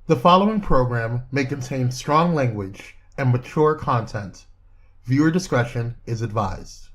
The following program may contain strong language and mature content. Viewer discretion is advised.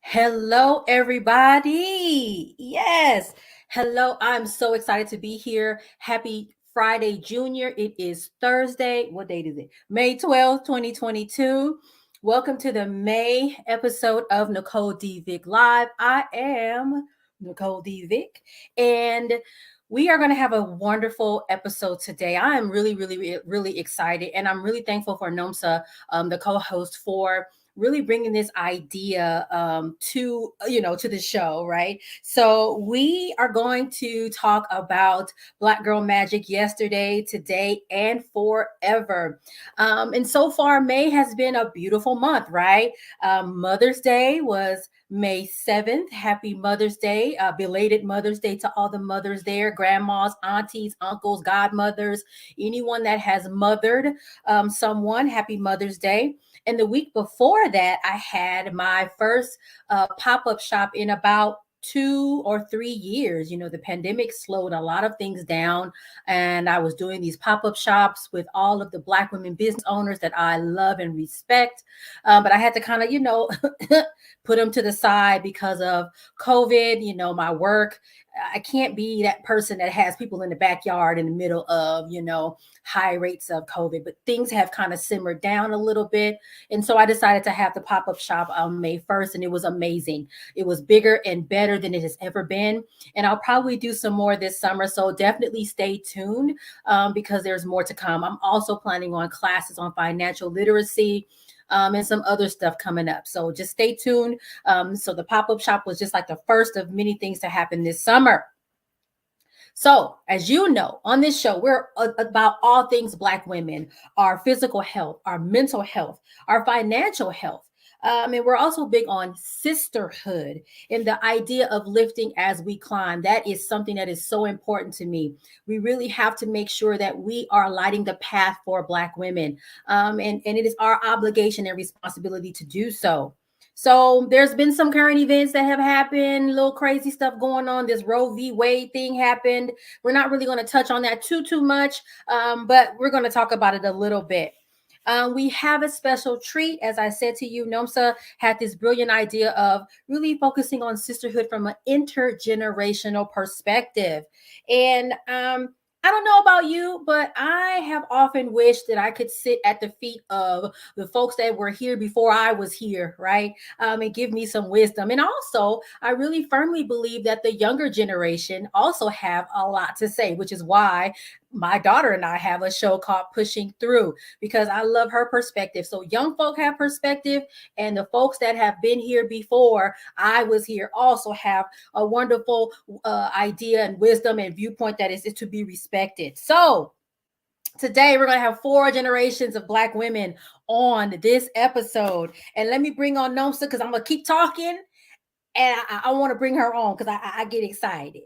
Hello, everybody. Yes. Hello. I'm so excited to be here. Happy Friday, Junior. It is Thursday. What date is it? May 12th, 2022. Welcome to the May episode of Nicole D. Vick Live. I am Nicole D. Vick, and we are going to have a wonderful episode today. I am really excited, and I'm really thankful for Nomsa, the co-host, for really bringing this idea to the show, right? So we are going to talk about Black Girl Magic yesterday, today, and forever. And so far, May has been a beautiful month, right? Mother's Day was May 7th. Happy Mother's Day. Belated Mother's Day to all the mothers there, grandmas, aunties, uncles, godmothers, anyone that has mothered someone. Happy Mother's Day. And the week before that, I had my first pop-up shop in about 2 or 3 years. You know, the pandemic slowed a lot of things down, and I was doing these pop-up shops with all of the Black women business owners that I love and respect. But I had to kind of, put them to the side because of COVID, my work. I can't be that person that has people in the backyard in the middle of, high rates of COVID, but things have kind of simmered down a little bit. And so I decided to have the pop-up shop on May 1st, and it was amazing. It was bigger and better than it has ever been. And I'll probably do some more this summer. So definitely stay tuned because there's more to come. I'm also planning on classes on financial literacy and some other stuff coming up. So just stay tuned. So the pop-up shop was just like the first of many things to happen this summer. So, as you know, on this show, we're about all things Black women, our physical health, our mental health, our financial health. And we're also big on sisterhood and the idea of lifting as we climb. That is something that is so important to me. We really have to make sure that we are lighting the path for Black women. And it is our obligation and responsibility to do so. So there's been some current events that have happened, little crazy stuff going on. This Roe v. Wade thing happened. We're not really going to touch on that too much, but we're going to talk about it a little bit. We have a special treat. As I said to you, Nomsa had this brilliant idea of really focusing on sisterhood from an intergenerational perspective. And I don't know about you, but I have often wished that I could sit at the feet of the folks that were here before I was here, right? And give me some wisdom. And also, I really firmly believe that the younger generation also have a lot to say, which is why my daughter and I have a show called Pushing Through, because I love her perspective. So young folk have perspective, and the folks that have been here before I was here also have a wonderful idea and wisdom and viewpoint that is to be respected. So today we're going to have 4 generations of Black women on this episode. And let me bring on Nomsa because I'm going to keep talking, and I want to bring her on because I get excited.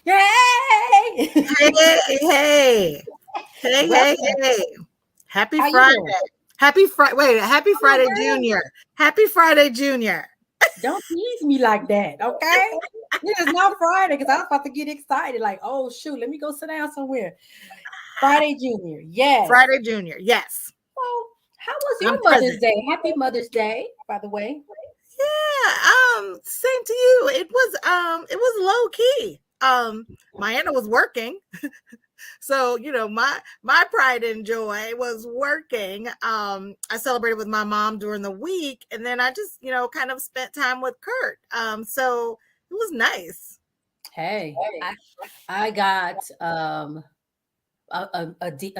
Yay! Hey. Hey, hey, Welcome. hey. Happy How you Friday. doing? Happy Friday. Wait, happy Oh, Friday, girl, Junior. Happy Friday, Junior. don't tease me like that, okay? It is not Friday because I was about to get excited. Like, oh shoot, let me go sit down somewhere. Friday Junior, yes. Friday, Junior. Yes. Well, how was I'm your Mother's present. Day? Happy Mother's Day, by the way. Yeah, same to you. It was low key. My Anna was working. So, my pride and joy was working. I celebrated with my mom during the week, and then I just, kind of spent time with Kurt. So it was nice. Hey, I got a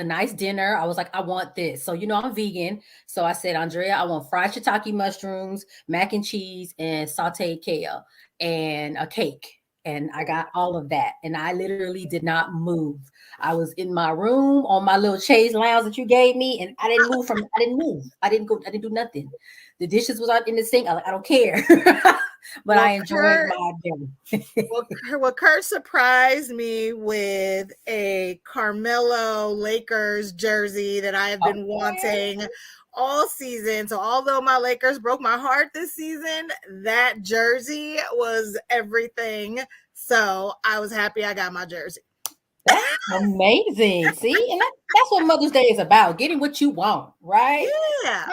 nice dinner. I was like, I want this. So, I'm vegan. So I said, Andrea, I want fried shiitake mushrooms, mac and cheese, and sauteed kale, and a cake. And I got all of that. And I literally did not move. I was in my room on my little chaise lounge that you gave me, and I didn't move. I didn't move. I didn't go. I didn't do nothing. The dishes was out in the sink. I don't care. But I Well, enjoyed Kurt, my dinner. Kurt surprised me with a Carmelo Lakers jersey that I have been Okay. wanting all season. So although my Lakers broke my heart this season, that jersey was everything. So I was happy I got my jersey. That's amazing. See, and that's what Mother's Day is about, getting what you want, right? Yeah.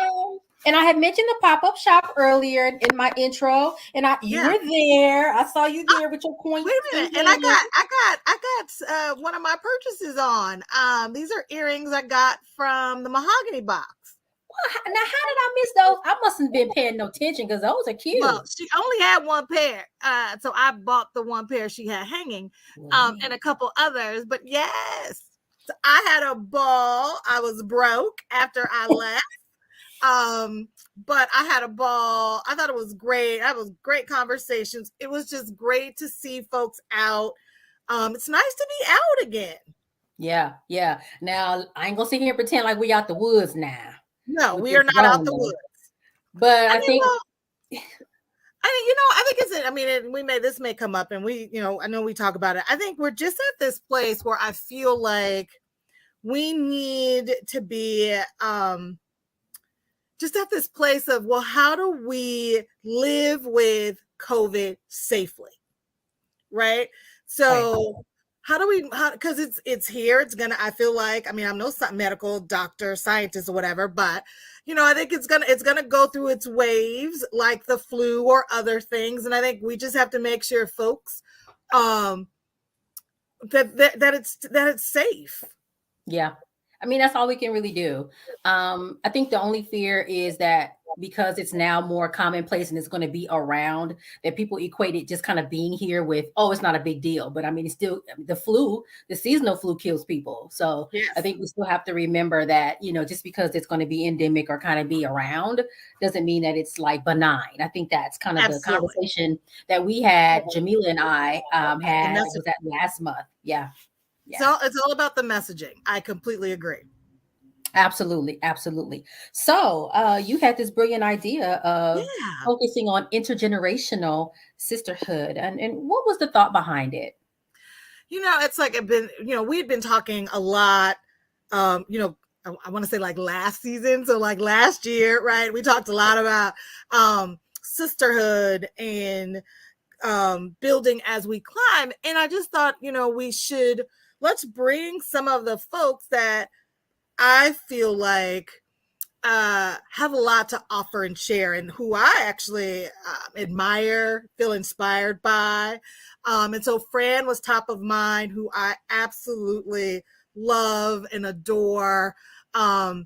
And I had mentioned the pop-up shop earlier in my intro, and you Yeah. were there. I saw you there with your Wait point. a minute. And I got one of my purchases on. These are earrings I got from the Mahogany Box. Now, how did I miss those? I mustn't been paying no attention because those are cute. Well, she only had one pair, so I bought the one pair she had hanging, and a couple others. But yes, so I had a ball. I was broke after I left, but I had a ball. I thought it was great. That was great conversations. It was just great to see folks out. It's nice to be out again. Yeah. Now I ain't gonna sit here and pretend like we out the woods now. No, With we this are not out the Rona. woods. But I I mean, think well, I think it's. I mean, this may come up, and I know we talk about it. I think we're just at this place where I feel like we need to be, just at this place of, well, how do we live with COVID safely, right? So how do we? Because it's here. It's gonna. I feel like. I mean, I'm no medical doctor, scientist, or whatever, but I think it's gonna go through its waves like the flu or other things, and I think we just have to make sure, folks, that it's safe. Yeah. I mean, that's all we can really do. I think the only fear is that because it's now more commonplace and it's going to be around, that people equate it just kind of being here with, oh, it's not a big deal. But I mean, it's still the flu, the seasonal flu kills people. So Yes. I think we still have to remember that, just because it's going to be endemic or kind of be around doesn't mean that it's like benign. I think that's kind of Absolutely. the conversation that we had, Jamila and I had, was that last month. Yeah. So it's all about the messaging. I completely agree. Absolutely. So you had this brilliant idea of focusing on intergenerational sisterhood. And what was the thought behind it? It's like we'd been talking a lot, I want to say like last season. So like last year, right? We talked a lot about sisterhood and building as we climb. And I just thought, let's bring some of the folks that I feel like have a lot to offer and share, and who I actually admire, feel inspired by. And so Fran was top of mind, who I absolutely love and adore. I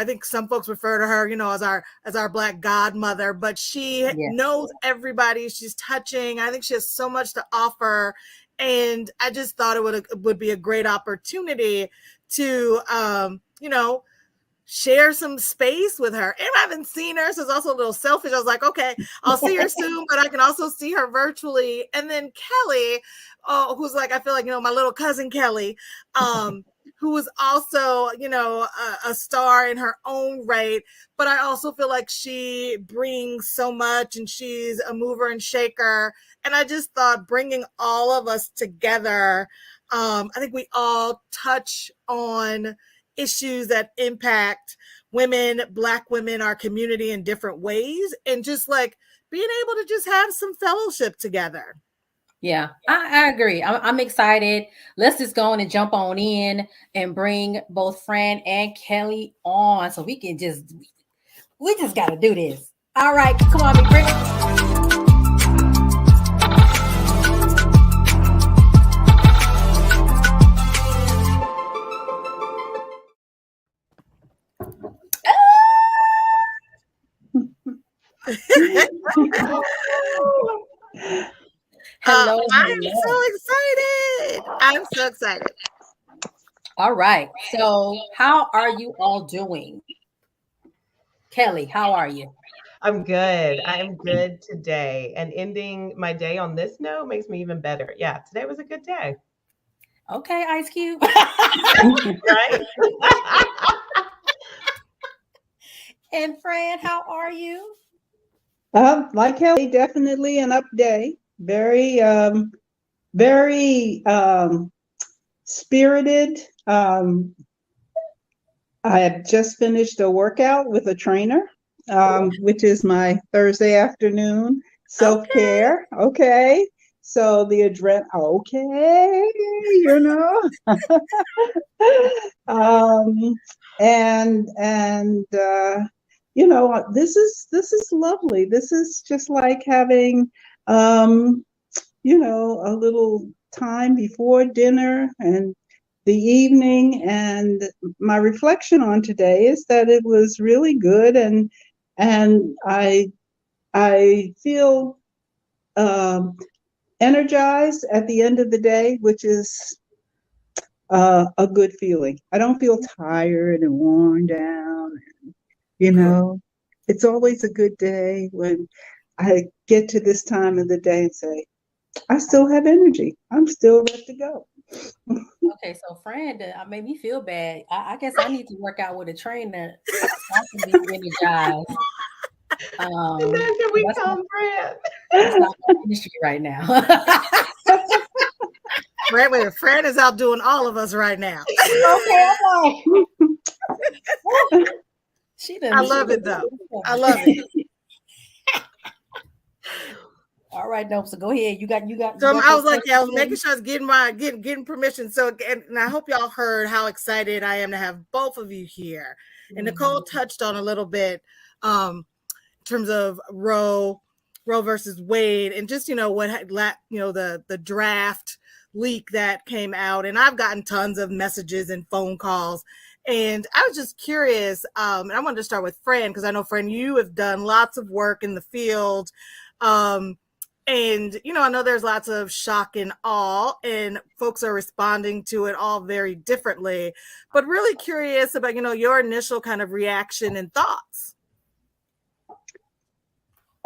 think some folks refer to her, as our Black godmother, but she knows everybody. She's touching. I think she has so much to offer. And I just thought it would be a great opportunity to, share some space with her. And I haven't seen her, so it's also a little selfish. I was like, okay, I'll see her soon, but I can also see her virtually. And then Kelly, who's like, I feel like, my little cousin Kelly, who was also, a star in her own right. But I also feel like she brings so much, and she's a mover and shaker. And I just thought bringing all of us together I think we all touch on issues that impact women, Black women, our community in different ways, and just like being able to just have some fellowship together. Yeah, I agree. I'm excited. Let's just go on and jump on in and bring both Fran and Kelly on so we just got to do this. All right, come on, Big Brick. Hello, I'm so excited. All right. So, how are you all doing? Kelly, how are you? I'm good. I'm good today. And ending my day on this note makes me even better. Yeah, today was a good day. Okay, Ice Cube. Right? And Fran, how are you? Like Kelly, definitely an up day. Very, very spirited. I have just finished a workout with a trainer, which is my Thursday afternoon self-care. Okay. So the adrenaline, okay, this is lovely. This is just like having, a little time before dinner and the evening. And my reflection on today is that it was really good, and I feel energized at the end of the day, which is a good feeling. I don't feel tired and worn down. It's always a good day when I get to this time of the day and say, I still have energy. I'm still ready to go. Okay, so Fran, made me feel bad. I guess I need to work out with a trainer so I can be energized. And then can we come, Fran? That's not my industry right now. Fran is outdoing all of us right now. Okay, I love it though. I love it. All right, Nomsa, go ahead. You got. So I was like, I was making sure I was getting permission. So, and I hope y'all heard how excited I am to have both of you here. And Nicole touched on a little bit, in terms of Roe versus Wade, and just the draft leak that came out. And I've gotten tons of messages and phone calls. And I was just curious, and I wanted to start with Fran, because I know, Fran, you have done lots of work in the field. And, I know there's lots of shock and awe, and folks are responding to it all very differently, but really curious about, your initial kind of reaction and thoughts.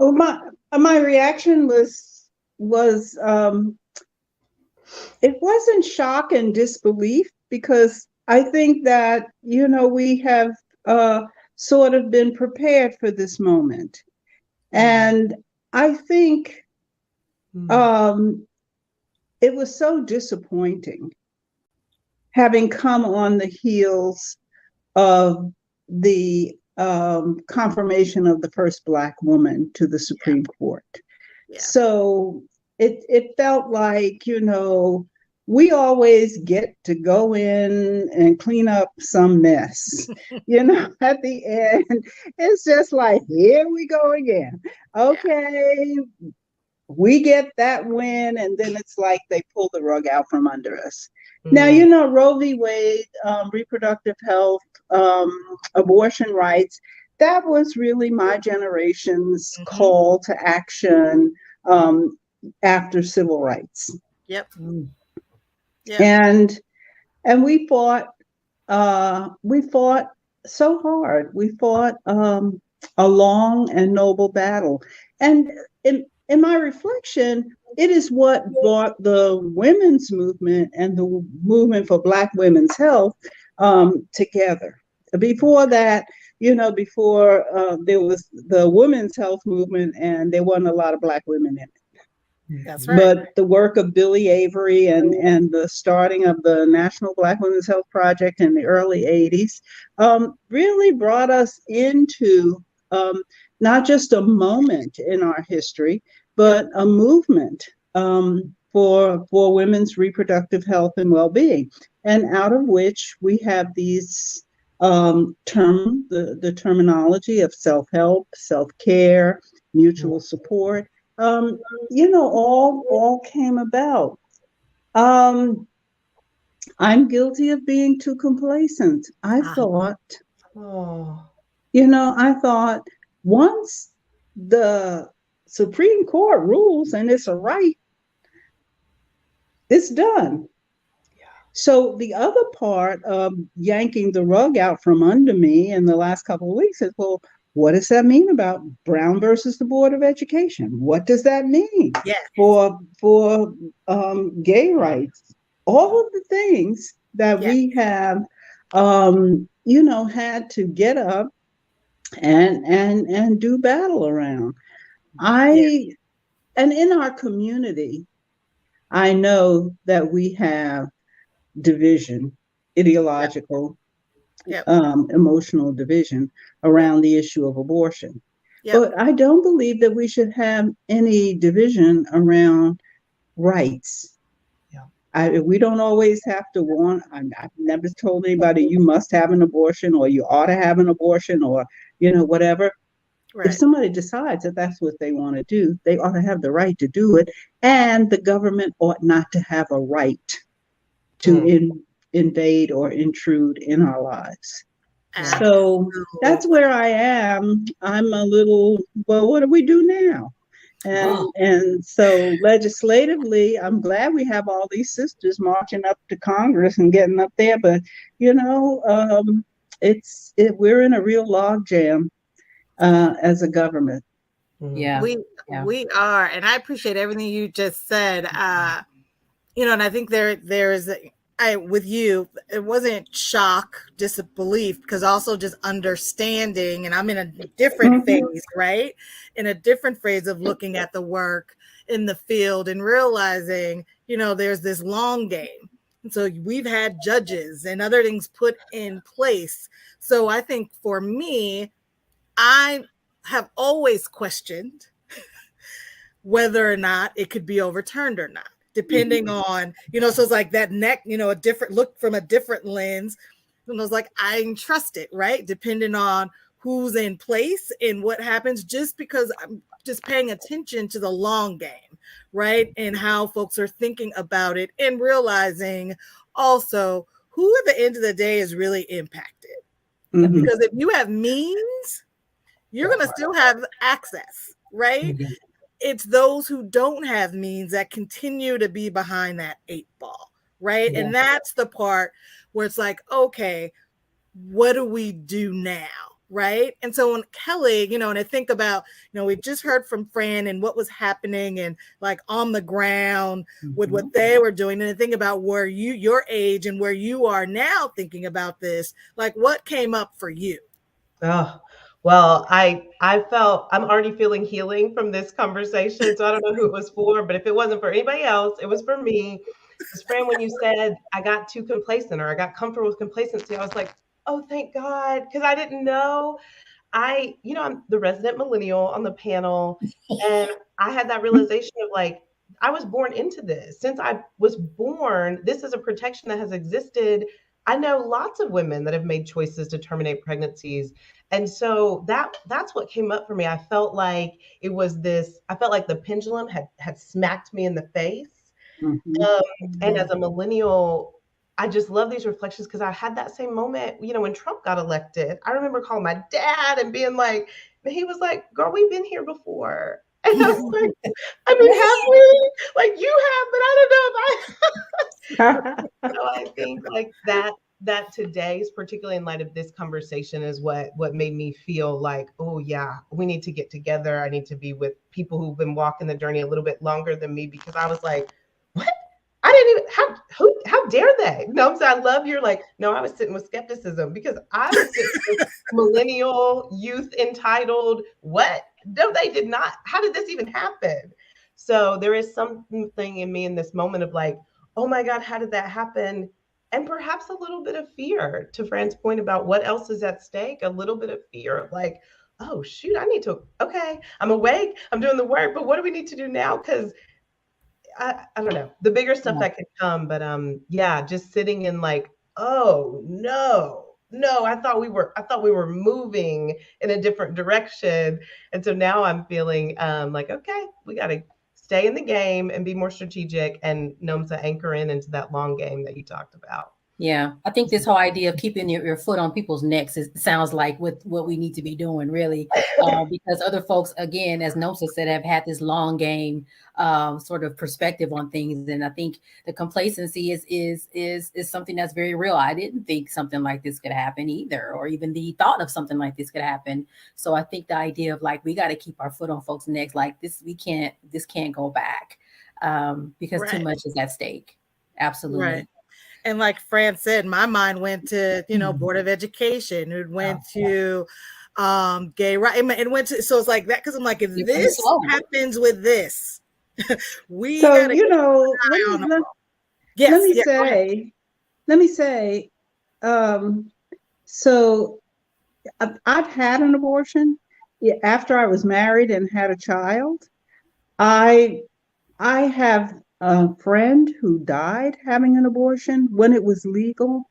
Oh, my reaction was it wasn't shock and disbelief, because I think that, we have sort of been prepared for this moment. And I think it was so disappointing, having come on the heels of the confirmation of the first Black woman to the Supreme Court. Yeah. So it felt like, we always get to go in and clean up some mess, at the end. It's just like, here we go again. Okay, we get that win, and then it's like they pull the rug out from under us. Mm-hmm. Now, Roe v. Wade, reproductive health, abortion rights, that was really my generation's call to action after civil rights. Yep. Yeah. And we fought so hard. We fought a long and noble battle. And in my reflection, it is what brought the women's movement and the movement for Black women's health together. Before that, before there was the women's health movement, and there wasn't a lot of Black women in it. That's right. But the work of Billy Avery and the starting of the National Black Women's Health Project in the early 80s really brought us into not just a moment in our history, but a movement for women's reproductive health and well-being, and out of which we have these the terminology of self-help, self-care, mutual support. All came about. I'm guilty of being too complacent. I thought once the Supreme Court rules and it's a right, it's done. So the other part of yanking the rug out from under me in the last couple of weeks is, well, what does that mean about Brown versus the Board of Education? What does that mean for gay rights? All of the things that we have, had to get up and do battle around. And in our community, I know that we have division, ideological, emotional division around the issue of abortion. But I don't believe that we should have any division around rights. We don't always have to want, I've never told anybody you must have an abortion or you ought to have an abortion or, whatever. If somebody decides that that's what they want to do, they ought to have the right to do it. And the government ought not to have a right to invade or intrude in our lives. So that's where I am. I'm a little, well, what do we do now? And so legislatively, I'm glad we have all these sisters marching up to Congress and getting up there. But, we're in a real log jam as a government. Yeah, we are. And I appreciate everything you just said. And I think there's with you, it wasn't shock, disbelief, because also just understanding, and I'm in a different phase, right? In a different phase of looking at the work in the field and realizing, there's this long game. And so we've had judges and other things put in place. So I think for me, I have always questioned whether or not it could be overturned or not, depending on, so it's like that neck, a different look from a different lens. And I was like, I can trust it, right? Depending on who's in place and what happens, just because I'm just paying attention to the long game, right? And how folks are thinking about it and realizing also who at the end of the day is really impacted. Because if you have means, you're going to still have access, right? It's those who don't have means that continue to be behind that 8 ball, right? And that's the part where it's like, okay, what do we do now, right? And so when Kelly, and I think about, we just heard from Fran and what was happening and like on the ground with what they were doing. And I think about where your age and where you are now thinking about this, like what came up for you? Oh, well, I felt I'm already feeling healing from this conversation. So I don't know who it was for, but if it wasn't for anybody else, it was for me. Because Fran, when you said I got too complacent or I got comfortable with complacency, I was like, oh, thank God. Because I didn't know. I'm the resident millennial on the panel. And I had that realization of like, I was born into this. Since I was born, this is a protection that has existed. I know lots of women that have made choices to terminate pregnancies. And so that's what came up for me. I felt like it was this, I felt like the pendulum had smacked me in the face. And as a millennial, I just love these reflections because I had that same moment, when Trump got elected. I remember calling my dad and being like, he was like, girl, we've been here before. And I was like, have we? Like you have, but I don't know if I. So I think like that today's, particularly in light of this conversation, is what made me feel like, oh yeah, we need to get together. I need to be with people who've been walking the journey a little bit longer than me, because I was like, what? I didn't even, how dare they? No, so I love your like, no, I was sitting with skepticism because I was sitting with millennial youth entitled, what? No, they did not. How did this even happen? So there is something in me in this moment of like, oh my God, how did that happen? And perhaps a little bit of fear, to Fran's point about what else is at stake, a little bit of fear of like, oh shoot, okay, I'm awake, I'm doing the work, but what do we need to do now? Because I don't know, the bigger stuff that could come, but yeah, just sitting in like, oh no, I thought we were moving in a different direction. And so now I'm feeling like, okay, we got to stay in the game and be more strategic, and Nomsa anchor into that long game that you talked about. Yeah, I think this whole idea of keeping your foot on people's necks sounds like what we need to be doing, really, because other folks, again, as Nomsa said, have had this long game sort of perspective on things, and I think the complacency is something that's very real. I didn't think something like this could happen either, or even the thought of something like this could happen. So I think the idea of like we got to keep our foot on folks' necks, like this can't go back because too much is at stake. Absolutely. Right. And like Fran said, my mind went to, Board of Education. It went to gay right. It went to, so it's like that, because I'm like, if this happens with this, we so gotta let me say, so I've had an abortion after I was married and had a child. I have a friend who died having an abortion when it was legal,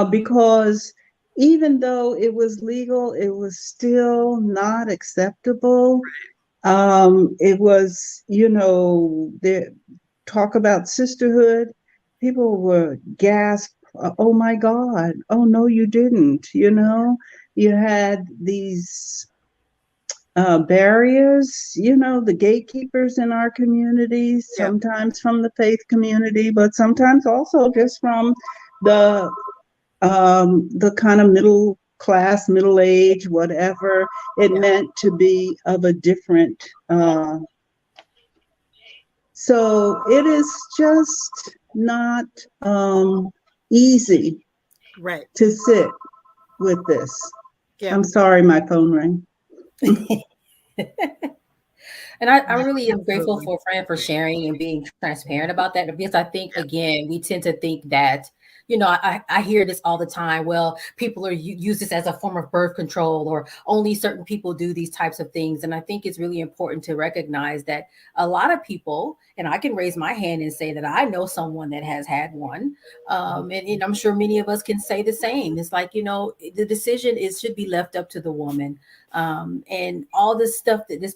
because even though it was legal, it was still not acceptable. It was, they talk about sisterhood. People were gasp, oh my God, oh no, you didn't. You had these barriers, the gatekeepers in our communities, sometimes from the faith community, but sometimes also just from the kind of middle class, middle age, whatever it meant to be of a different. So it is just not easy to sit with this. I'm sorry, my phone rang. And I really am grateful for Fran for sharing and being transparent about that, because I think, again, we tend to think that, I hear this all the time. Well, people use this as a form of birth control, or only certain people do these types of things. And I think it's really important to recognize that a lot of people, and I can raise my hand and say that I know someone that has had one. And I'm sure many of us can say the same. It's like, the decision should be left up to the woman. And all this stuff that this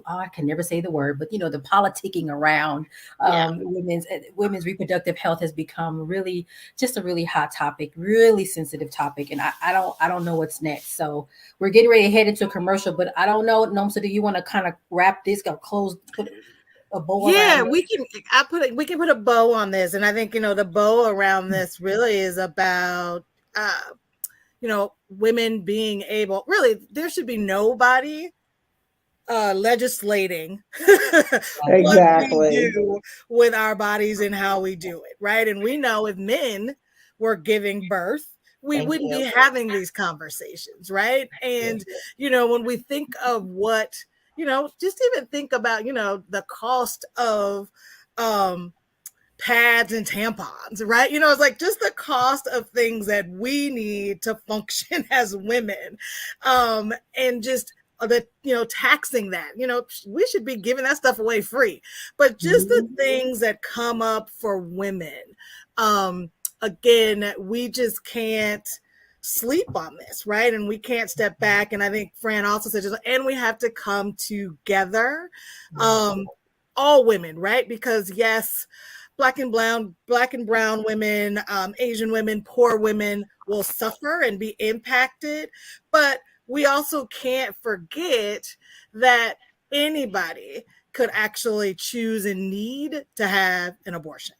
I can never say the word, but the politicking around women's reproductive health has become really just a really hot topic, really sensitive topic. And I don't know what's next. So we're getting ready to head into a commercial, but I don't know, Nomsa, do you want to kind of wrap this, put a bow? Yeah, we can put a bow on this. And I think, the bow around this really is about, women being able, really, there should be nobody legislating exactly what we do with our bodies and how we do it, right? And we know if men were giving birth, we wouldn't be having these conversations, right? And when we think of what, just even think about, the cost of pads and tampons, right? It's like just the cost of things that we need to function as women, and just taxing that, we should be giving that stuff away free, but just the things that come up for women, again, we just can't sleep on this, right? And we can't step back. And I think Fran also said, and we have to come together, all women, right? Because yes, Black and brown women, Asian women, poor women will suffer and be impacted, but we also can't forget that anybody could actually choose and need to have an abortion.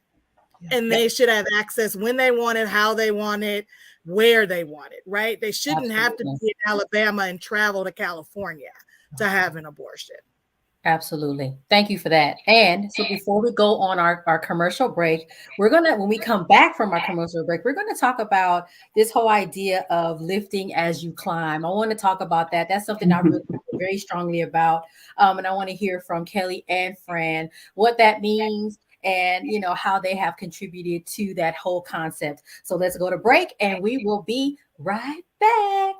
And they should have access when they want it, how they want it, where they want it, right? They shouldn't have to be in Alabama and travel to California to have an abortion. Absolutely. Thank you for that. And so before we go on our commercial break, when we come back from our commercial break, we're going to talk about this whole idea of lifting as you climb. I want to talk about that. That's something I really very strongly about. And I want to hear from Kelly and Fran what that means and how they have contributed to that whole concept. So let's go to break and we will be right back.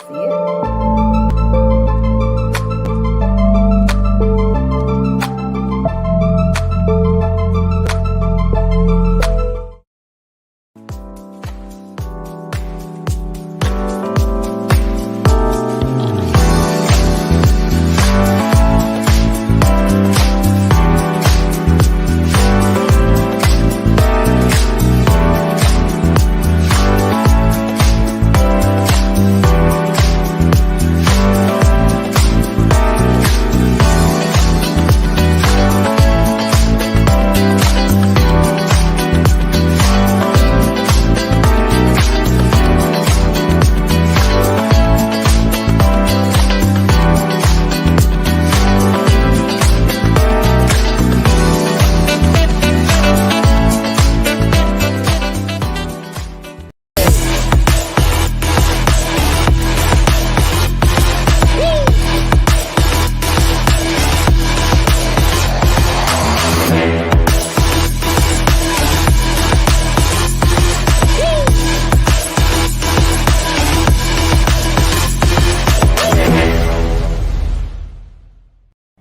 See ya.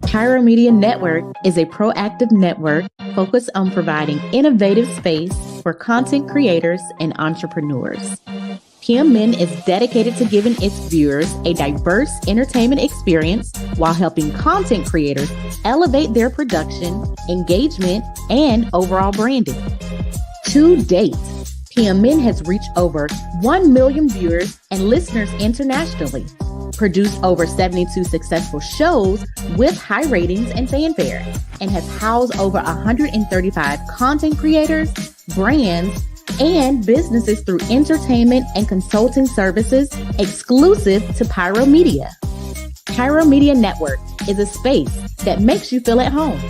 Pyro Media Network is a proactive network focused on providing innovative space for content creators and entrepreneurs. PMN is dedicated to giving its viewers a diverse entertainment experience while helping content creators elevate their production, engagement, and overall branding. To date, PMN has reached over 1 million viewers and listeners internationally, produced over 72 successful shows with high ratings and fanfare, and has housed over 135 content creators, brands, and businesses through entertainment and consulting services exclusive to Pyro Media. Pyro Media Network is a space that makes you feel at home.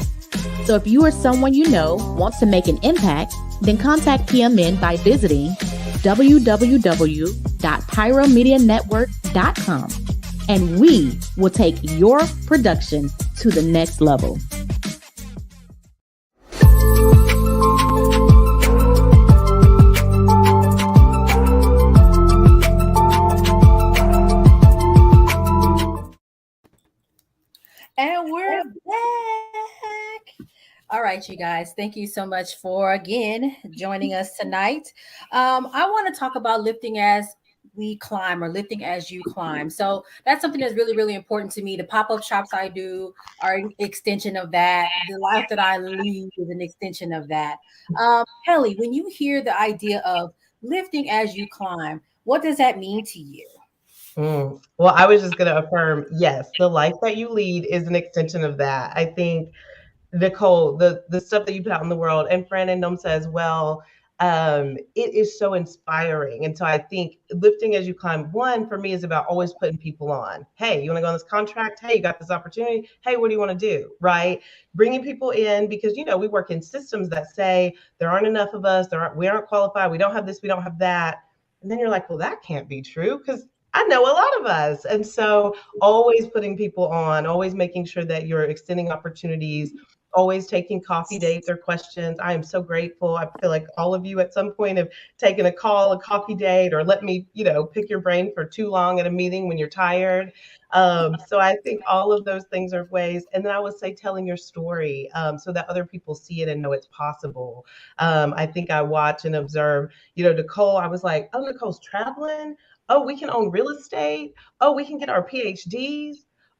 So if you or someone you know wants to make an impact, then contact PMN by visiting www.pyromedianetwork.com, and we will take your production to the next level. And we're back. All right, you guys. Thank you so much for again joining us tonight. I want to talk about lifting as we climb, or lifting as you climb. So that's something that's really, really important to me. The pop-up shops I do are an extension of that. The life that I lead is an extension of that. Kelly, when you hear the idea of lifting as you climb, what does that mean to you? Well, I was just going to affirm, yes, the life that you lead is an extension of that. I think, Nicole, the stuff that you put out in the world, and Fran and Nomsa as well, it is so inspiring. And so I think lifting as you climb, one, for me, is about always putting people on. Hey, you want to go on this contract? Hey, you got this opportunity? Hey, what do you want to do? Right? Bringing people in, because, you know, we work in systems that say there aren't enough of us, we aren't qualified, we don't have this, we don't have that. And then you're like, well, that can't be true, because I know a lot of us. And so always putting people on, always making sure that you're extending opportunities, always taking coffee dates or questions. I am so grateful. I feel like all of you at some point have taken a call, a coffee date, or let me, you know, pick your brain for too long at a meeting when you're tired. So I think all of those things are ways. And then I would say telling your story so that other people see it and know it's possible. I think I watch and observe, you know, Nicole, I was like, oh, Nicole's traveling. Oh, we can own real estate. Oh, we can get our PhDs.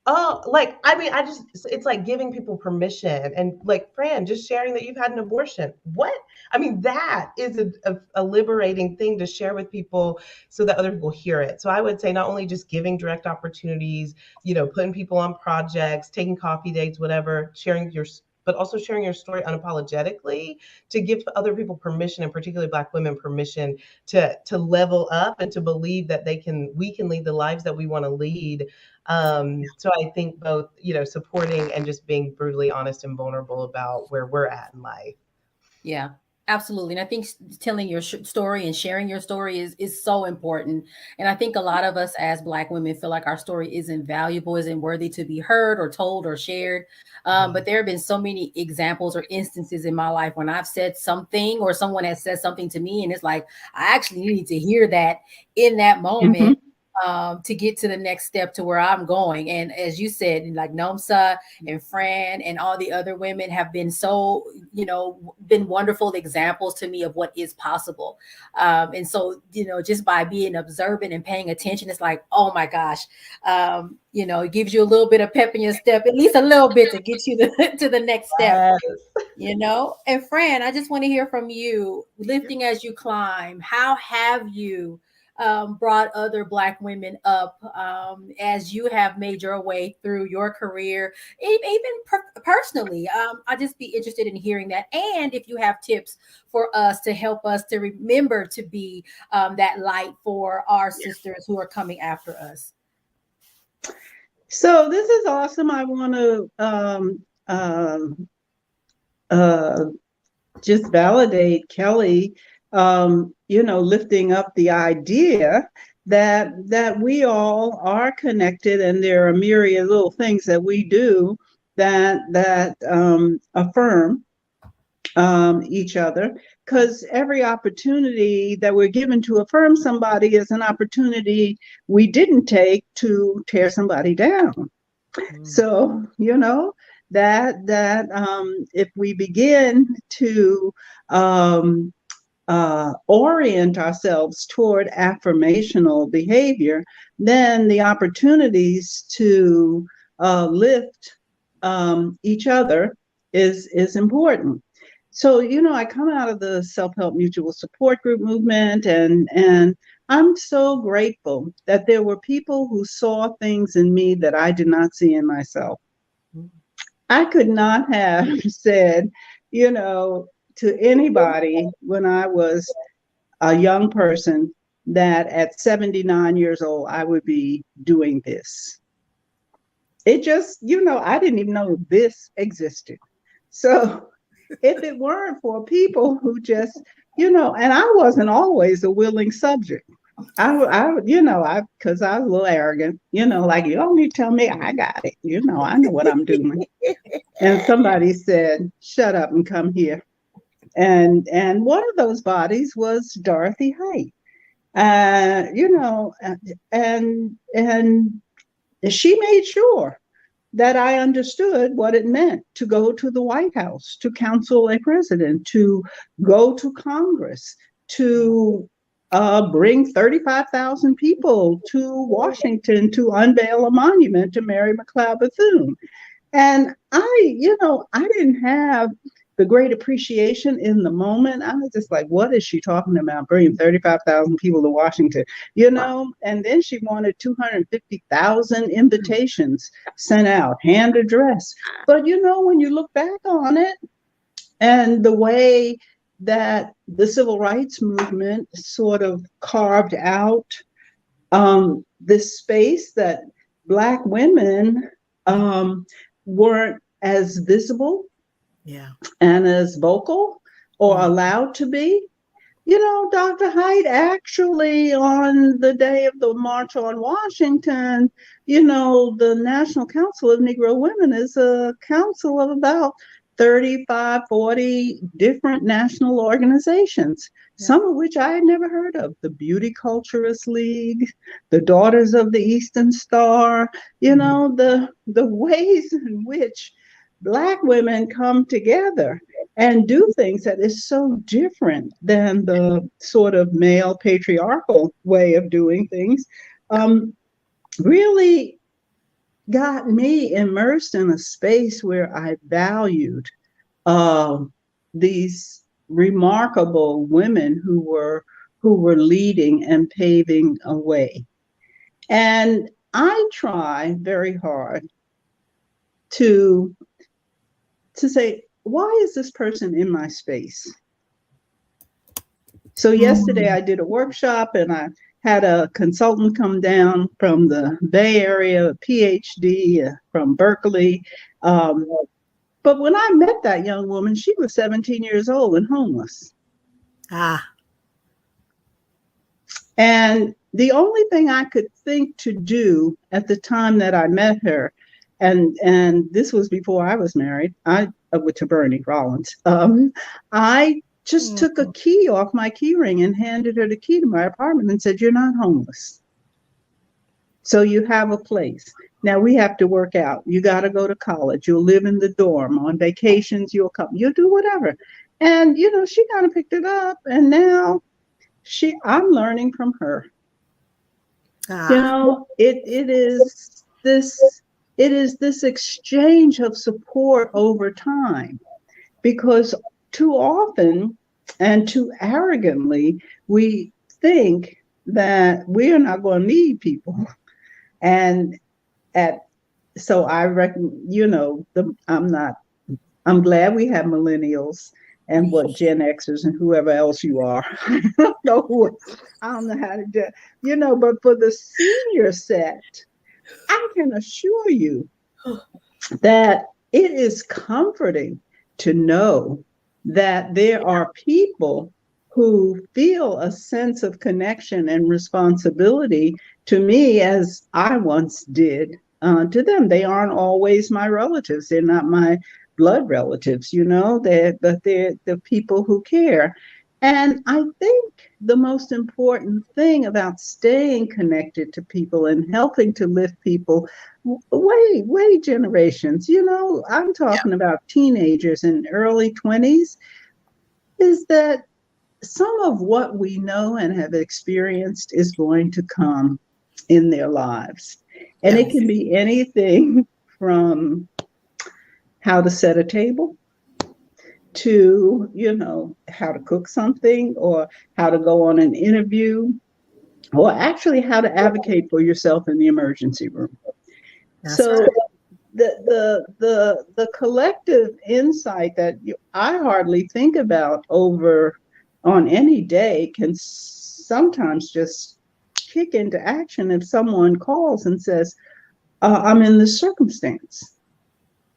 Oh, like, I mean, it's like giving people permission. And like, Fran, just sharing that you've had an abortion. What? I mean, that is a liberating thing to share with people so that other people hear it. So I would say not only just giving direct opportunities, you know, putting people on projects, taking coffee dates, whatever, but also sharing your story unapologetically to give other people permission, and particularly Black women permission to level up and to believe that we can lead the lives that we want to lead. So I think both, you know, supporting and just being brutally honest and vulnerable about where we're at in life. Yeah. Absolutely. And I think telling your story and sharing your story is so important. And I think a lot of us as Black women feel like our story isn't valuable, isn't worthy to be heard or told or shared. But there have been so many examples or instances in my life when I've said something or someone has said something to me, and it's like, I actually need to hear that in that moment. To get to the next step to where I'm going. And as you said, like Nomsa and Fran and all the other women have been so, been wonderful examples to me of what is possible. And so, just by being observant and paying attention, it's like, oh my gosh, it gives you a little bit of pep in your step, at least a little bit to get you to the next step. And Fran, I just want to hear from you. Lifting as you climb, how have you brought other Black women up as you have made your way through your career, even personally? I'd just be interested in hearing that. And if you have tips for us to help us to remember to be that light for our sisters who are coming after us. So this is awesome. I want to just validate Kelly, lifting up the idea that we all are connected, and there are a myriad little things that we do that affirm each other, because every opportunity that we're given to affirm somebody is an opportunity we didn't take to tear somebody down. So, that if we begin to orient ourselves toward affirmational behavior, then the opportunities to lift each other is important. So, I come out of the self-help mutual support group movement, and I'm so grateful that there were people who saw things in me that I did not see in myself. I could not have said, to anybody when I was a young person that at 79 years old, I would be doing this. It just, I didn't even know this existed. So if it weren't for people who just, and I wasn't always a willing subject. I because I was a little arrogant, like, you don't need to tell me, I got it. I know what I'm doing. And somebody said, shut up and come here. And one of those bodies was Dorothy Height. And she made sure that I understood what it meant to go to the White House, to counsel a president, to go to Congress, to bring 35,000 people to Washington to unveil a monument to Mary McLeod Bethune. And I didn't have the great appreciation in the moment. I was just like, what is she talking about, bringing 35,000 people to Washington? And then she wanted 250,000 invitations sent out, hand addressed. But, when you look back on it and the way that the civil rights movement sort of carved out this space that Black women weren't as visible and as vocal or allowed to be. Dr. Height actually, on the day of the March on Washington, the National Council of Negro Women is a council of about 35, 40 different national organizations, some of which I had never heard of. The Beauty Culturist League, the Daughters of the Eastern Star, the ways in which Black women come together and do things that is so different than the sort of male patriarchal way of doing things, really got me immersed in a space where I valued these remarkable women who were leading and paving a way. And I try very hard to say, why is this person in my space? So yesterday I did a workshop and I had a consultant come down from the Bay Area, a PhD from Berkeley. But when I met that young woman, she was 17 years old and homeless. And the only thing I could think to do at the time that I met her, and this was before I was married, to Bernie Rollins, I just took a key off my key ring and handed her the key to my apartment and said, "You're not homeless. So you have a place. Now we have to work out. You got to go to college. You'll live in the dorm. On vacations, you'll come. You'll do whatever." And, she kind of picked it up. And now I'm learning from her. It is this exchange of support over time, because too often and too arrogantly we think that we are not going to need people. And so I reckon, I'm glad we have millennials and what Gen Xers and whoever else you are. I don't know how to do, but for the senior set, I can assure you that it is comforting to know that there are people who feel a sense of connection and responsibility to me, as I once did to them. They aren't always my relatives. They're not my blood relatives, but they're the people who care. And I think the most important thing about staying connected to people and helping to lift people way generations, I'm talking about teenagers and early 20s, is that some of what we know and have experienced is going to come in their lives. And it can be anything from how to set a table to, how to cook something, or how to go on an interview, or actually how to advocate for yourself in the emergency room. That's right. The collective insight that I hardly think about on any day can sometimes just kick into action if someone calls and says, "I'm in this circumstance."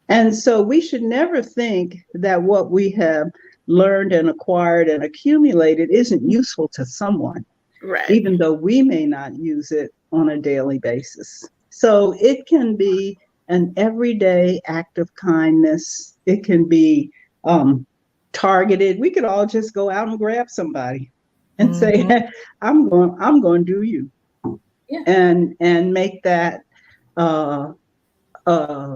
And so we should never think that what we have learned and acquired and accumulated isn't useful to someone, right? Even though we may not use it on a daily basis. So it can be an everyday act of kindness. It can be targeted. We could all just go out and grab somebody and say, I'm going to do you. Yeah. And make that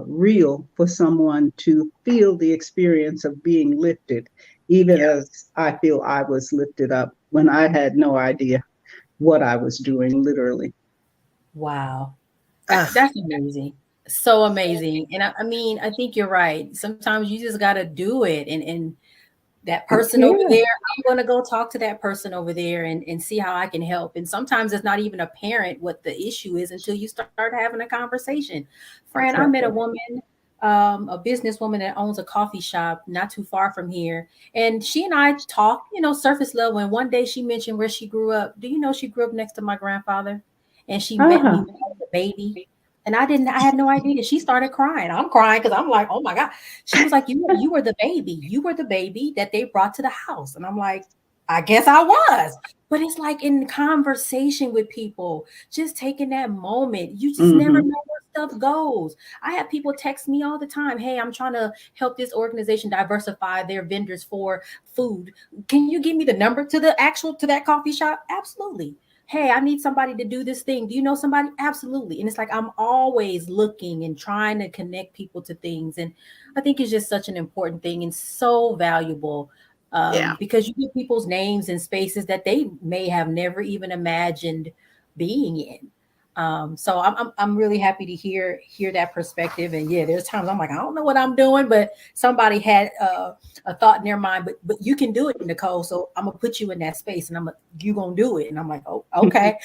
real for someone to feel the experience of being lifted, even as I feel I was lifted up when I had no idea what I was doing, literally. Wow. That's amazing. So amazing. And I mean, I think you're right. Sometimes you just got to do it. And that person over there, I'm going to go talk to that person over there and see how I can help. And sometimes it's not even apparent what the issue is until you start having a conversation. Fran, I met a woman, a businesswoman that owns a coffee shop not too far from here. And she and I talked, surface level. And one day she mentioned where she grew up. Do you know she grew up next to my grandfather? And she met me when I was a baby. And I had no idea. She started crying. I'm crying because I'm like, oh my God. She was like, you were the baby. You were the baby that they brought to the house. And I'm like, I guess I was. But it's like in conversation with people, just taking that moment. You just never know where stuff goes. I have people text me all the time. Hey, I'm trying to help this organization diversify their vendors for food. Can you give me the number to that coffee shop? Absolutely. Hey, I need somebody to do this thing. Do you know somebody? Absolutely. And it's like, I'm always looking and trying to connect people to things. And I think it's just such an important thing and so valuable because you get people's names and spaces that they may have never even imagined being in. So I'm really happy to hear that perspective. And there's times I'm like, I don't know what I'm doing, but somebody had a thought in their mind, but you can do it, Nicole. So I'm gonna put you in that space and you gonna do it. And I'm like, oh, okay.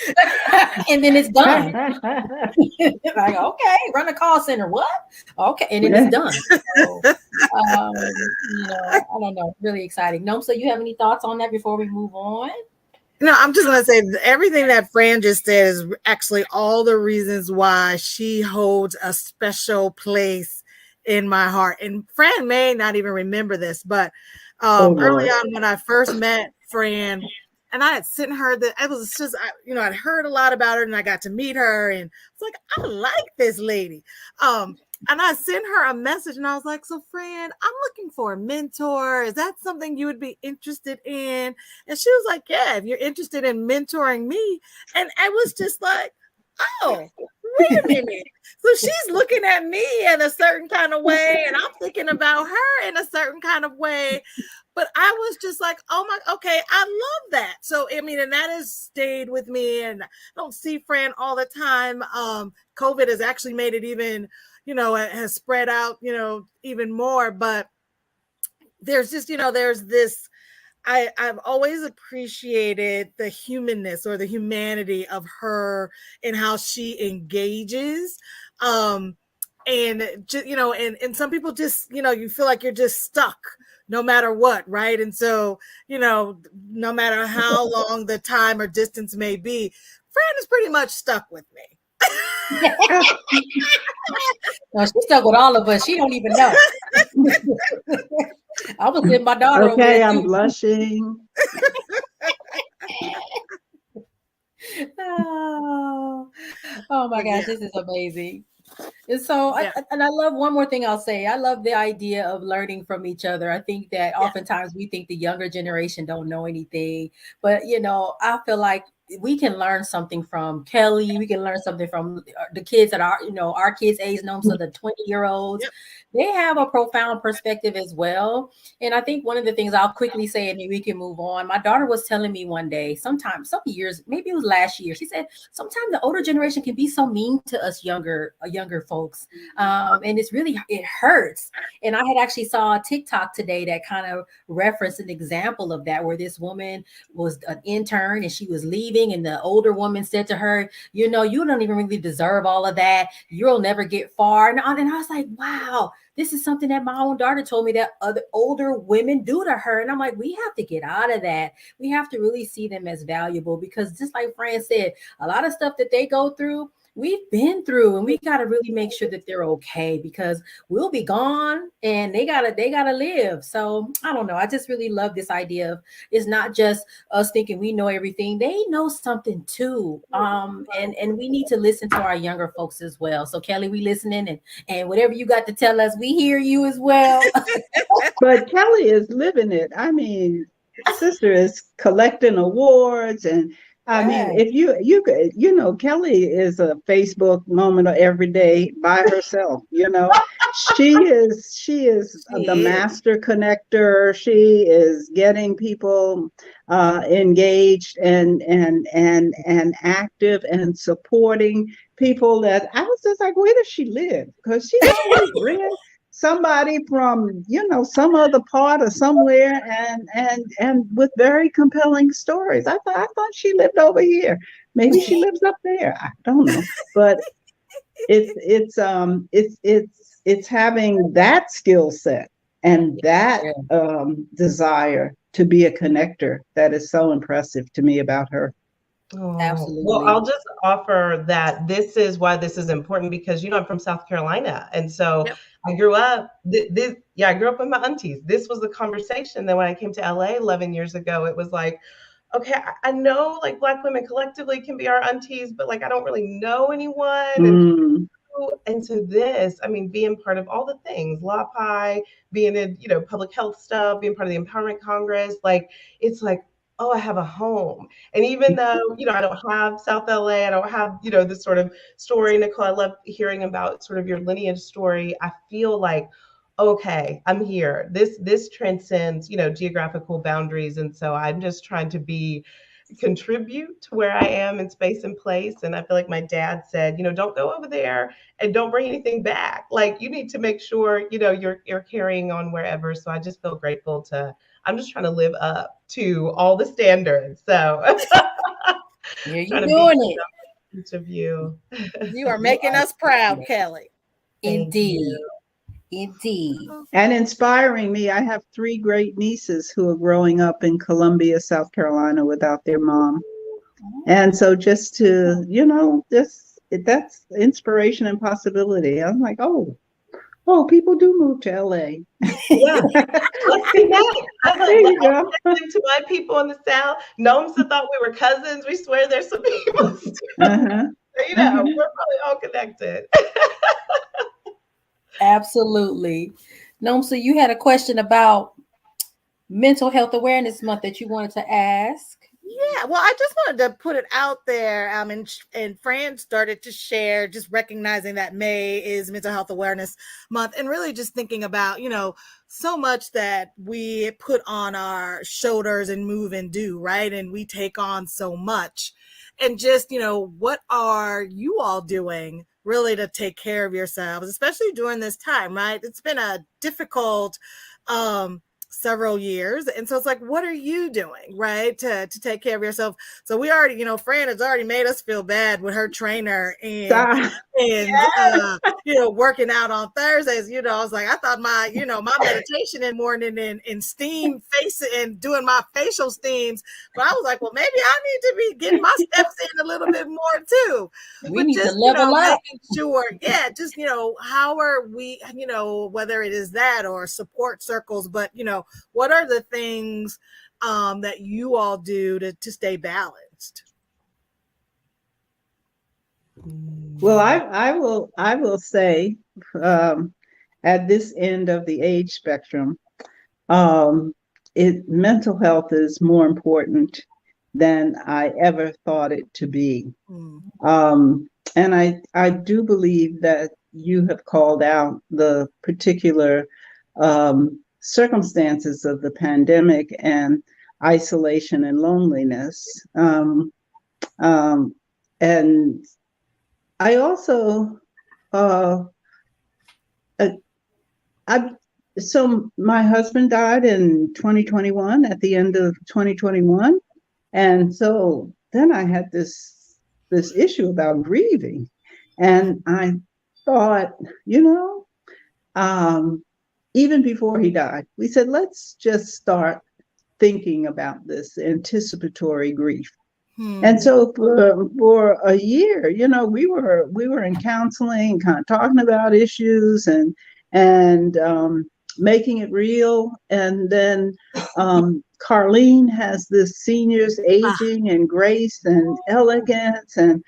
And then it's done. Like, okay, run a call center. What? Okay. And then it's done. So, I don't know. Really exciting. Nomsa, you have any thoughts on that before we move on? No, I'm just going to say everything that Fran just said is actually all the reasons why she holds a special place in my heart. And Fran may not even remember this, but early on when I first met Fran. And I had sent her it was just, I'd heard a lot about her and I got to meet her and it's like, I like this lady. And I sent her a message and I was like, so Fran, I'm looking for a mentor. Is that something you would be interested in? And she was like, yeah, if you're interested in mentoring me. And I was just like, oh, wait a minute. So she's looking at me in a certain kind of way and I'm thinking about her in a certain kind of way. But I was just like, oh my, okay, I love that. So, I mean, and that has stayed with me and I don't see Fran all the time. COVID has actually made it even, it has spread out, even more, but there's just, there's this, I've always appreciated the humanness or the humanity of her and how she engages. And just, and some people just, you feel like you're just stuck no matter what, right? And so, no matter how long the time or distance may be, Fran is pretty much stuck with me. No, she's stuck with all of us. She don't even know. I was with my daughter. Okay, I'm blushing. Oh my gosh, this is amazing. And so, I love one more thing I'll say. I love the idea of learning from each other. I think that oftentimes we think the younger generation don't know anything, but I feel like we can learn something from Kelly. We can learn something from the kids that are, our kids' age, so the 20-year-olds. Yep. They have a profound perspective as well. And I think one of the things I'll quickly say, and we can move on. My daughter was telling me one day, some years, maybe it was last year, she said, sometimes the older generation can be so mean to us younger folks. And it hurts. And I had actually saw a TikTok today that kind of referenced an example of that, where this woman was an intern and she was leaving. And the older woman said to her, you don't even really deserve all of that. You'll never get far. And I was like, wow, this is something that my own daughter told me that other older women do to her. And I'm like, we have to get out of that. We have to really see them as valuable, because just like Fran said, a lot of stuff that they go through, we've been through, and we got to really make sure that they're okay, because we'll be gone and they gotta live. So I don't know. I just really love this idea of, it's not just us thinking we know everything. They know something too. And we need to listen to our younger folks as well. So Kelly, we listening, and whatever you got to tell us, we hear you as well. But Kelly is living it. I mean, sister is collecting awards, and I mean, if you could, Kelly is a Facebook moment every day by herself. She is the master connector. She is getting people engaged and active and supporting people that I was just like, where does she live? Because she's always real. Somebody from some other part or somewhere, and with very compelling stories. I thought she lived over here. Maybe she lives up there. I don't know, but it's having that skill set and that desire to be a connector that is so impressive to me about her. Oh, absolutely. Well, I'll just offer that this is why this is important, because I'm from South Carolina, and so I grew up. I grew up with my aunties. This was the conversation. Then when I came to LA 11 years ago, it was like, okay, I know like Black women collectively can be our aunties, but like I don't really know anyone. And so this, I mean, being part of all the things, LAPI, being in public health stuff, being part of the Empowerment Congress, like it's like, oh, I have a home. And even though, I don't have South LA, I don't have, this sort of story, Nicole, I love hearing about sort of your lineage story. I feel like, okay, I'm here. This transcends, geographical boundaries. And so I'm just trying to contribute to where I am in space and place. And I feel like my dad said, don't go over there and don't bring anything back. Like you need to make sure, you're carrying on wherever. So I just feel grateful I'm just trying to live up to all the standards. So you're doing it. Each of you. You are making us proud, Kelly. Indeed. Indeed. And inspiring me. I have 3 great nieces who are growing up in Columbia, South Carolina without their mom. And so just to, that's inspiration and possibility. I'm like, oh, Oh, people do move to LA. Yeah. Let's connect. I There you love go. connecting to my people in the South. Nomsa thought we were cousins. We swear there's some people. Uh-huh. You know, we're probably all connected. Absolutely. Nomsa, you had a question about Mental Health Awareness Month that you wanted to ask. Yeah, well, I just wanted to put it out there. And Fran started to share, just recognizing that May is Mental Health Awareness Month, and really just thinking about, so much that we put on our shoulders and move and do, right? And we take on so much. And just, what are you all doing really to take care of yourselves, especially during this time, right? It's been a difficult several years, and so it's like, what are you doing, right, to take care of yourself? So we already, Fran has already made us feel bad with her trainer and Yes. working out on Thursdays. I was like, I thought my my meditation in the morning and steam face and doing my facial steams, but I was like, well, maybe I need to be getting my steps in a little bit more too. We But need just to level up. making sure, just how are we, whether it is that or support circles, but what are the things that you all do to stay balanced? Well, I will say, at this end of the age spectrum, mental health is more important than I ever thought it to be. And I do believe that you have called out the particular circumstances of the pandemic and isolation and loneliness. And I also, so my husband died in 2021, at the end of 2021. And so then I had this issue about grieving. And I thought, even before he died, we said, let's just start thinking about this anticipatory grief. And so for a year, we were in counseling, kind of talking about issues and making it real. And then Carlene has this seniors aging and grace and elegance and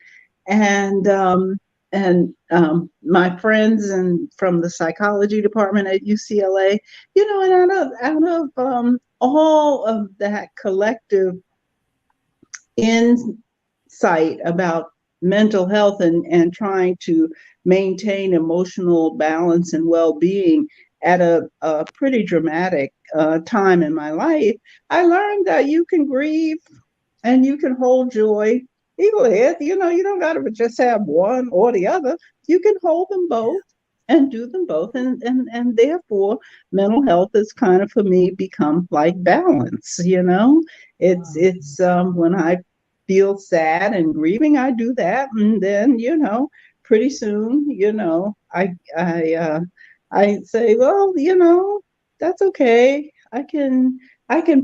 my friends from the psychology department at UCLA, and out of all of that collective insight about mental health and trying to maintain emotional balance and well-being at a pretty dramatic time in my life, I learned that you can grieve and you can hold joy equally. You don't got to just have one or the other. You can hold them both and do them both. And therefore, mental health is kind of, for me, become like balance. It's when I feel sad and grieving, I do that. And then, pretty soon, I say, well, that's okay. I can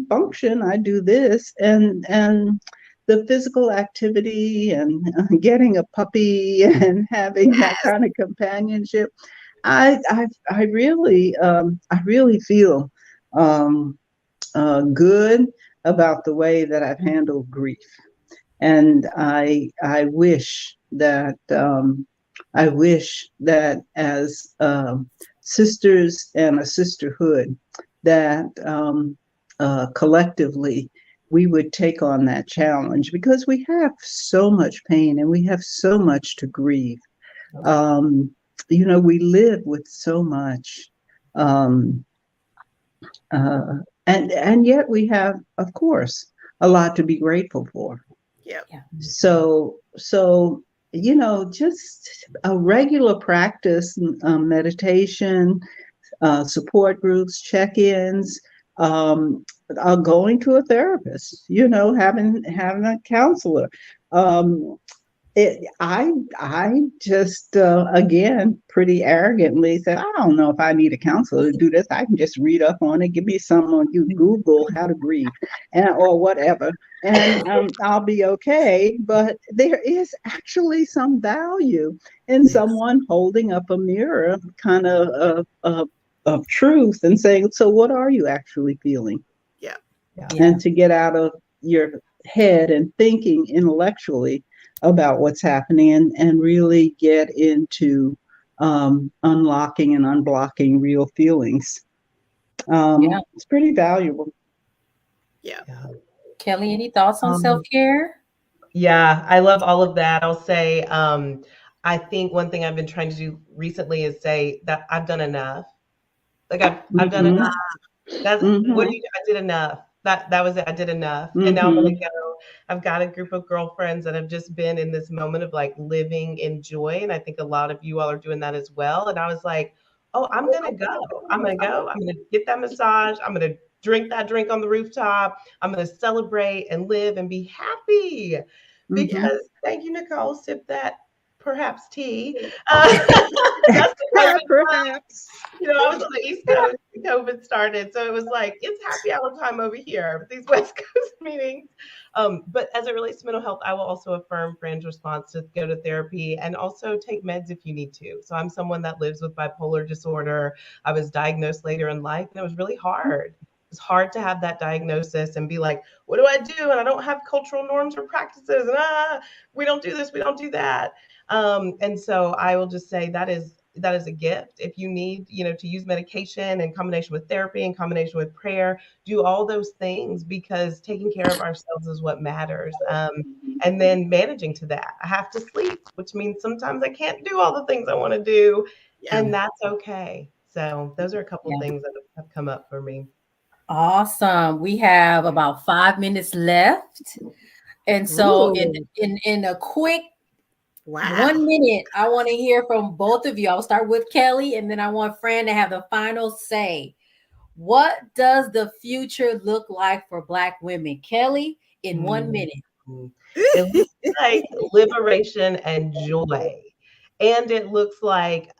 function. I do this and the physical activity and getting a puppy and having that kind of companionship. I really feel good about the way that I've handled grief, and I wish that as sisters and a sisterhood, that collectively we would take on that challenge, because we have so much pain and we have so much to grieve. We live with so much, and yet we have, of course, a lot to be grateful for. Yeah. So just a regular practice, meditation, support groups, check-ins, going to a therapist, having a counselor, I just again pretty arrogantly said, I don't know if I need a counselor to do this. I can just read up on it. Give me some on you Google how to grieve, and or whatever, and I'll be okay. But there is actually some value in someone holding up a mirror, kind of truth, and saying, so what are you actually feeling? Yeah. And to get out of your head and thinking intellectually about what's happening, and really get into unlocking and unblocking real feelings. It's pretty valuable. Yeah. Kelly, any thoughts on self-care? Yeah, I love all of that. I'll say, I think one thing I've been trying to do recently is say that I've done enough. Like I've done enough. That's what do you do? I did enough. That was it. I did enough. And now I'm gonna go. I've got a group of girlfriends that have just been in this moment of like living in joy. And I think a lot of you all are doing that as well. And I was like, oh, I'm gonna go. I'm gonna go. I'm gonna get that massage. I'm gonna drink that drink on the rooftop. I'm gonna celebrate and live and be happy. Because thank you, Nicole. Sip that perhaps tea. That's the COVID Perhaps. You know, I was on the East Coast when COVID started, so it was like it's happy hour time over here with these West Coast meetings. But as it relates to mental health, I will also affirm Fran's response to go to therapy and also take meds if you need to. So I'm someone that lives with bipolar disorder. I was diagnosed later in life, and it was really hard. It's hard to have that diagnosis and be like, what do I do? And I don't have cultural norms or practices. And we don't do this, we don't do that. And so I will just say that is a gift. If you need, to use medication in combination with therapy, in combination with prayer, do all those things, because taking care of ourselves is what matters. And then managing to that. I have to sleep, which means sometimes I can't do all the things I want to do, and that's okay. So those are a couple of things that have come up for me. Awesome. We have about 5 minutes left. And so in a quick 1 minute, I want to hear from both of you. I'll start with Kelly, and then I want Fran to have the final say. What does the future look like for Black women? Kelly, in 1 minute. It looks like liberation and joy. And it looks like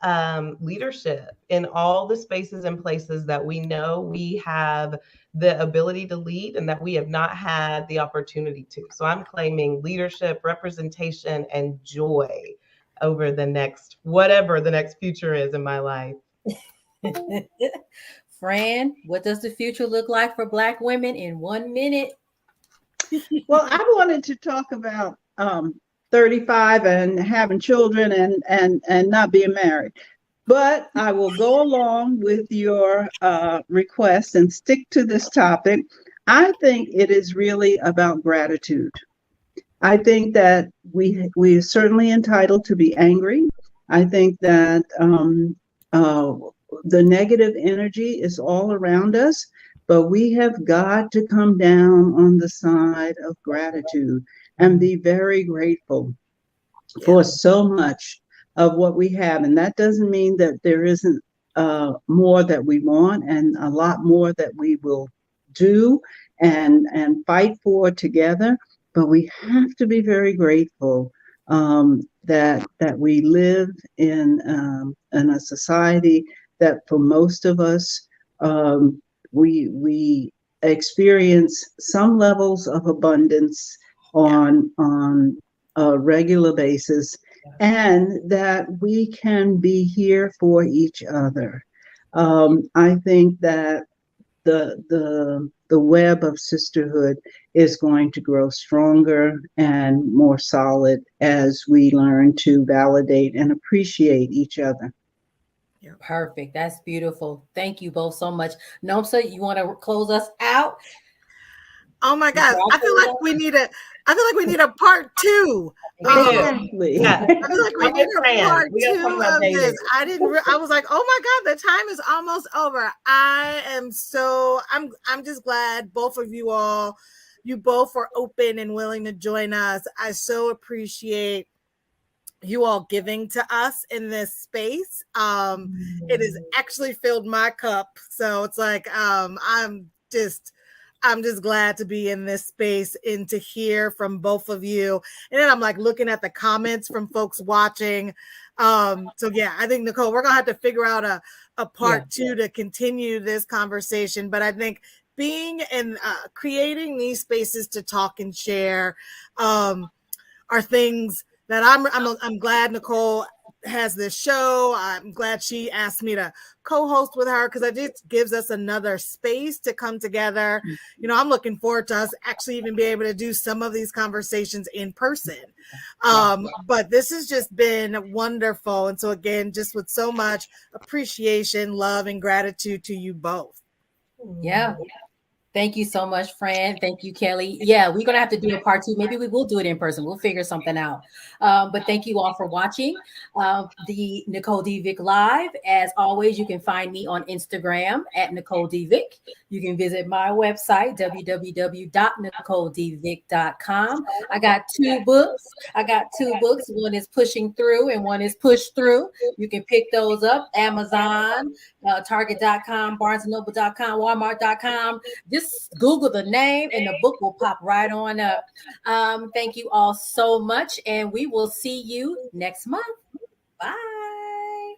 leadership in all the spaces and places that we know we have the ability to lead and that we have not had the opportunity to. So I'm claiming leadership, representation, and joy over the next, whatever the next future is in my life. Fran, what does the future look like for Black women in 1 minute? Well, I wanted to talk about 35 and having children and not being married. But I will go along with your request and stick to this topic. I think it is really about gratitude. I think that we are certainly entitled to be angry. I think that the negative energy is all around us, but we have got to come down on the side of gratitude and be very grateful for so much of what we have. And that doesn't mean that there isn't more that we want and a lot more that we will do and fight for together. But we have to be very grateful that we live in a society that for most of us, we experience some levels of abundance on a regular basis, and that we can be here for each other. I think that the web of sisterhood is going to grow stronger and more solid as we learn to validate and appreciate each other. Perfect. That's beautiful. Thank you both so much. Nomsa, you want to close us out? Oh my God. I feel like we need a part two. Exactly. I feel like we need a part two of this. I was like, oh my God, the time is almost over. I'm just glad both of you both were open and willing to join us. I so appreciate you all giving to us in this space. It has actually filled my cup. So it's like, I'm just glad to be in this space and to hear from both of you. And then I'm like looking at the comments from folks watching. So yeah, I think, Nicole, we're gonna have to figure out a part two to continue this conversation. But I think being and creating these spaces to talk and share are things that I'm glad Nicole has this show. I'm glad she asked me to co-host with her, because it just gives us another space to come together. You know, I'm looking forward to us actually even be able to do some of these conversations in person. But this has just been wonderful. And so again, just with so much appreciation, love, and gratitude to you both. Yeah. Thank you so much, Fran. Thank you, Kelly. Yeah, we're going to have to do a part two. Maybe we will do it in person. We'll figure something out. But thank you all for watching the Nicole D. Vick Live. As always, you can find me on Instagram at Nicole D. Vick. You can visit my website, www.nicoledvick.com. I got two books. One is Pushing Through and one is Push Through. You can pick those up. Amazon, Target.com, BarnesandNoble.com, Walmart.com. Just Google the name and the book will pop right on up. Thank you all so much, and we will see you next month. Bye.